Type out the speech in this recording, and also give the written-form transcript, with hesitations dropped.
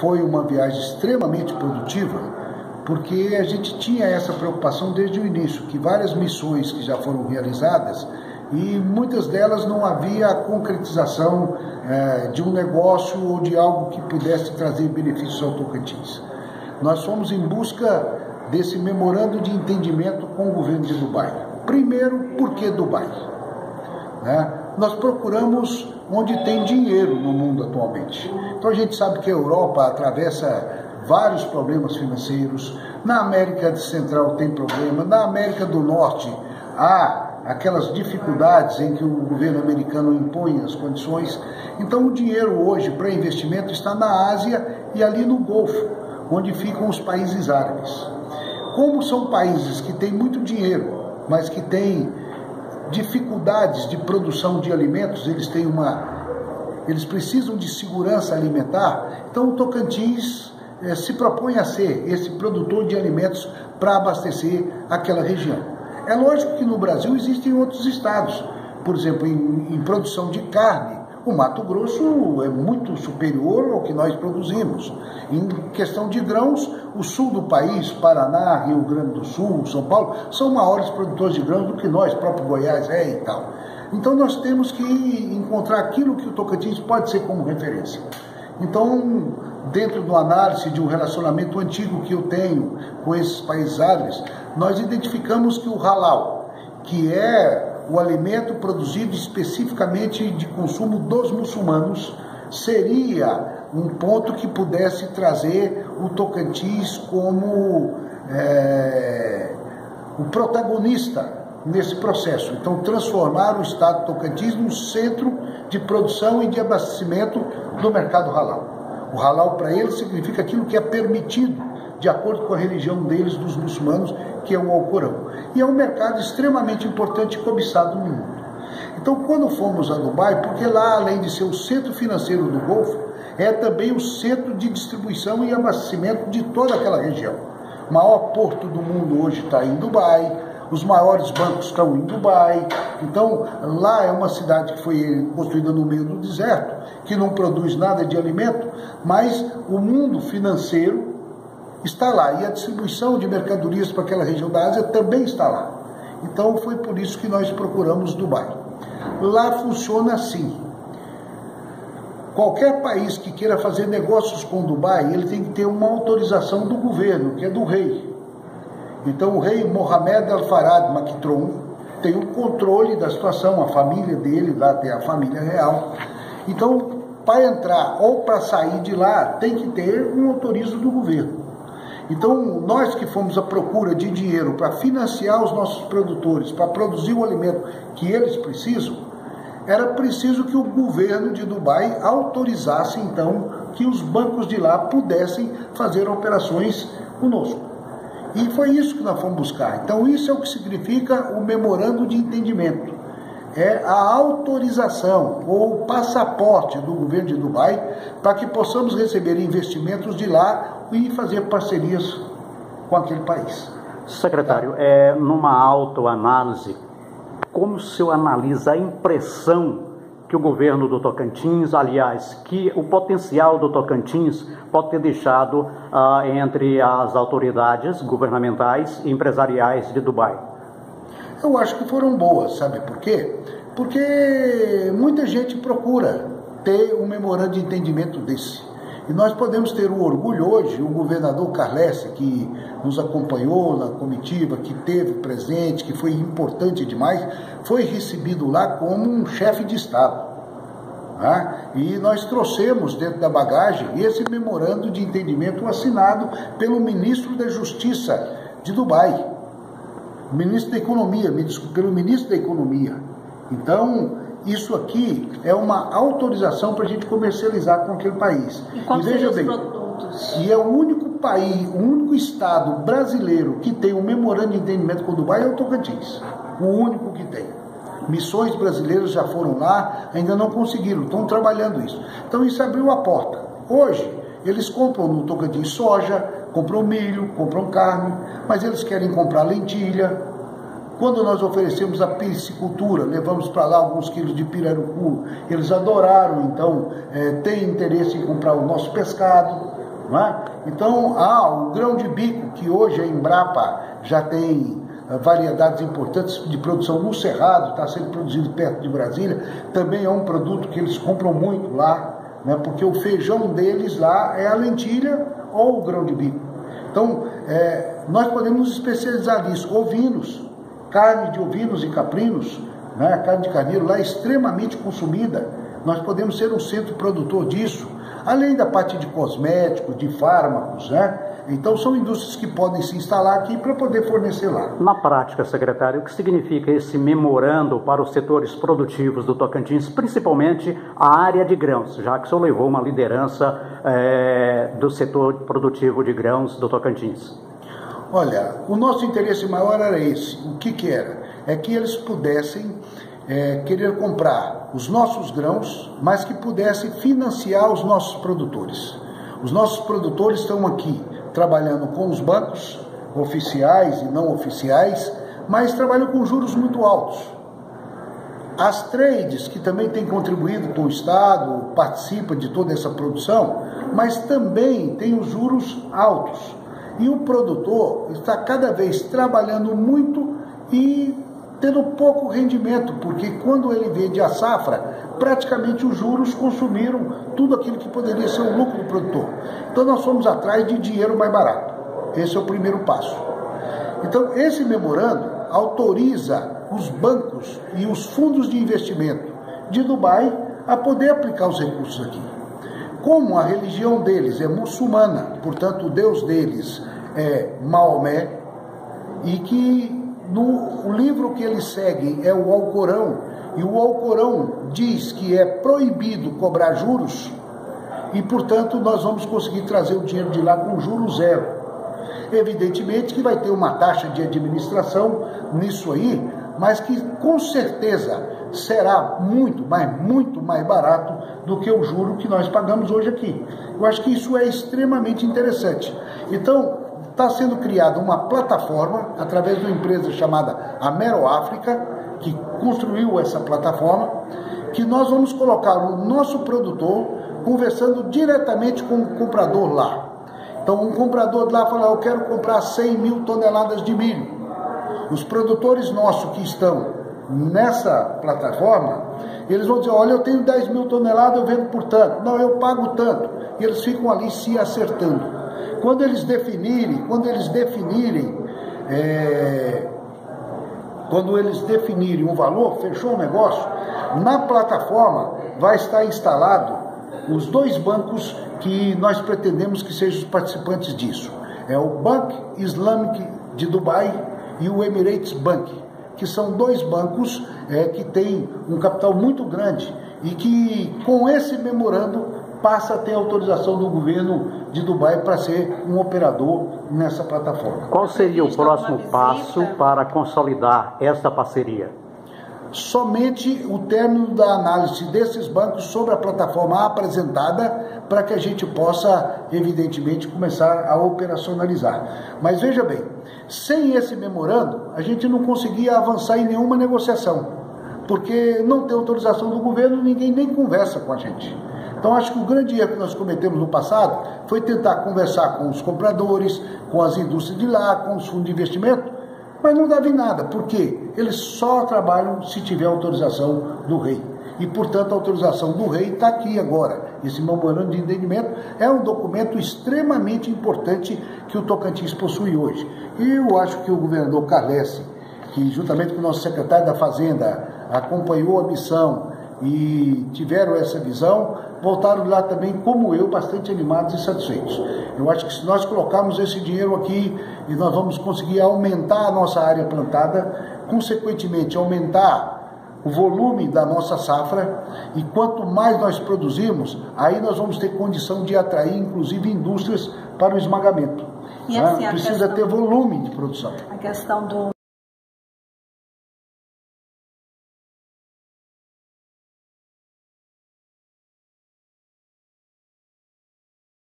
foi uma viagem extremamente produtiva, porque a gente tinha essa preocupação desde o início, que várias missões que já foram realizadas, e muitas delas não havia a concretização de um negócio ou de algo que pudesse trazer benefícios ao Tocantins. Nós fomos em busca desse memorando de entendimento com o governo de Dubai. Primeiro, por que Dubai? Nós procuramos onde tem dinheiro no mundo atualmente. Então a gente sabe que a Europa atravessa vários problemas financeiros, na América Central tem problema, na América do Norte há aquelas dificuldades em que o governo americano impõe as condições. Então o dinheiro hoje para investimento está na Ásia e ali no Golfo, onde ficam os países árabes. Como são países que têm muito dinheiro, mas que têm dificuldades de produção de alimentos, eles precisam de segurança alimentar, então o Tocantins se propõe a ser esse produtor de alimentos para abastecer aquela região. É lógico que no Brasil existem outros estados, por exemplo, em produção de carne, o Mato Grosso é muito superior ao que nós produzimos. Em questão de grãos, o sul do país, Paraná, Rio Grande do Sul, São Paulo, são maiores produtores de grãos do que nós, próprio Goiás e tal. Então nós temos que encontrar aquilo que o Tocantins pode ser como referência. Então, dentro da análise de um relacionamento antigo que eu tenho com esses países árabes, nós identificamos que o halal, que é o alimento produzido especificamente de consumo dos muçulmanos, seria um ponto que pudesse trazer o Tocantins como o protagonista nesse processo. Então, transformar o estado do Tocantins num centro de produção e de abastecimento do mercado halal. O halal para eles significa aquilo que é permitido de acordo com a religião deles, dos muçulmanos, que é o Alcorão. E é um mercado extremamente importante e cobiçado no mundo. Então, quando fomos a Dubai, porque lá, além de ser o centro financeiro do Golfo, é também o centro de distribuição e abastecimento de toda aquela região. O maior porto do mundo hoje está em Dubai, os maiores bancos estão em Dubai. Então, lá é uma cidade que foi construída no meio do deserto, que não produz nada de alimento, mas o mundo financeiro está lá, e a distribuição de mercadorias para aquela região da Ásia também está lá. Então foi por isso que nós procuramos Dubai. Lá funciona assim: qualquer país que queira fazer negócios com Dubai, ele tem que ter uma autorização do governo, que é do rei. Então o rei Mohammed Al Farad Maktoum tem o controle da situação, a família dele, lá tem a família real. Então, para entrar ou para sair de lá, tem que ter um autorizo do governo. Então, nós que fomos à procura de dinheiro para financiar os nossos produtores, para produzir o alimento que eles precisam, era preciso que o governo de Dubai autorizasse, então, que os bancos de lá pudessem fazer operações conosco. E foi isso que nós fomos buscar. Então, isso é o que significa o memorando de entendimento. É a autorização ou o passaporte do governo de Dubai para que possamos receber investimentos de lá e fazer parcerias com aquele país. Secretário, numa autoanálise, como o senhor analisa a impressão que o governo do Tocantins, aliás, que o potencial do Tocantins pode ter deixado entre as autoridades governamentais e empresariais de Dubai? Eu acho que foram boas, sabe por quê? Porque muita gente procura ter um memorando de entendimento desse. E nós podemos ter o orgulho hoje, o governador Carlesse, que nos acompanhou na comitiva, que teve presente, que foi importante demais, foi recebido lá como um chefe de Estado. E nós trouxemos dentro da bagagem esse memorando de entendimento assinado pelo ministro da Justiça de Dubai, ministro da Economia, pelo ministro da Economia. Então, isso aqui é uma autorização para a gente comercializar com aquele país. E veja bem, produtos? E é o único país, o único estado brasileiro que tem um memorando de entendimento com o Dubai é o Tocantins. O único que tem. Missões brasileiras já foram lá, ainda não conseguiram, estão trabalhando isso. Então isso abriu a porta. Hoje, eles compram no Tocantins soja, compram milho, compram carne, mas eles querem comprar lentilha. Quando nós oferecemos a piscicultura, levamos para lá alguns quilos de pirarucu, eles adoraram, então têm interesse em comprar o nosso pescado, não é? Então, o grão de bico, que hoje a Embrapa já tem variedades importantes de produção no Cerrado, está sendo produzido perto de Brasília, também é um produto que eles compram muito lá, né? Porque o feijão deles lá é a lentilha ou o grão de bico. Então, nós podemos nos especializar nisso. Ovinos, carne de ovinos e caprinos, né? Carne de carneiro lá é extremamente consumida. Nós podemos ser um centro produtor disso, além da parte de cosméticos, de fármacos, né? Então são indústrias que podem se instalar aqui para poder fornecer lá. Na prática, secretário, o que significa esse memorando para os setores produtivos do Tocantins, principalmente a área de grãos, já que o senhor levou uma liderança do setor produtivo de grãos do Tocantins? Olha, o nosso interesse maior era esse. O que era? É que eles pudessem querer comprar os nossos grãos, mas que pudessem financiar os nossos produtores. Os nossos produtores estão aqui trabalhando com os bancos oficiais e não oficiais, mas trabalham com juros muito altos. As trades, que também têm contribuído com o Estado, participam de toda essa produção, mas também têm os juros altos. E o produtor está cada vez trabalhando muito e tendo pouco rendimento, porque quando ele vende a safra, praticamente os juros consumiram tudo aquilo que poderia ser o lucro do produtor. Então nós fomos atrás de dinheiro mais barato. Esse é o primeiro passo. Então esse memorando autoriza os bancos e os fundos de investimento de Dubai a poder aplicar os recursos aqui. Como a religião deles é muçulmana, portanto o Deus deles é Maomé, e que o livro que eles seguem é o Alcorão, e o Alcorão diz que é proibido cobrar juros, e portanto nós vamos conseguir trazer o dinheiro de lá com juros zero. Evidentemente que vai ter uma taxa de administração nisso aí, mas que com certeza será muito mais barato do que o juro que nós pagamos hoje aqui. Eu acho que isso é extremamente interessante. Então, está sendo criada uma plataforma através de uma empresa chamada Amero África, que construiu essa plataforma, que nós vamos colocar o nosso produtor conversando diretamente com o comprador lá. Então um comprador lá fala, eu quero comprar 100 mil toneladas de milho. Os produtores nossos que estão nessa plataforma, eles vão dizer, olha, eu tenho 10 mil toneladas, eu vendo por tanto. Não, eu pago tanto. E eles ficam ali se acertando. Quando eles definirem um valor, fechou o negócio, na plataforma vai estar instalado os dois bancos que nós pretendemos que sejam os participantes disso. É o Bank Islamic de Dubai e o Emirates Bank, que são dois bancos que têm um capital muito grande e que com esse memorando passa a ter autorização do governo de Dubai para ser um operador nessa plataforma. Qual seria o próximo passo para consolidar esta parceria? Somente o término da análise desses bancos sobre a plataforma apresentada para que a gente possa, evidentemente, começar a operacionalizar. Mas veja bem, sem esse memorando, a gente não conseguia avançar em nenhuma negociação, porque não tem autorização do governo, ninguém nem conversa com a gente. Então acho que o grande erro que nós cometemos no passado foi tentar conversar com os compradores, com as indústrias de lá, com os fundos de investimento, mas não dava em nada, porque eles só trabalham se tiver autorização do rei. E, portanto, a autorização do rei está aqui agora. Esse memorando de entendimento é um documento extremamente importante que o Tocantins possui hoje. E eu acho que o governador Carlesse, que juntamente com o nosso secretário da Fazenda acompanhou a missão e tiveram essa visão, voltaram lá também, como eu, bastante animados e satisfeitos. Eu acho que se nós colocarmos esse dinheiro aqui, e nós vamos conseguir aumentar a nossa área plantada, consequentemente aumentar o volume da nossa safra, e quanto mais nós produzirmos, aí nós vamos ter condição de atrair, inclusive, indústrias para o esmagamento. E assim, Precisa ter volume de produção. A questão do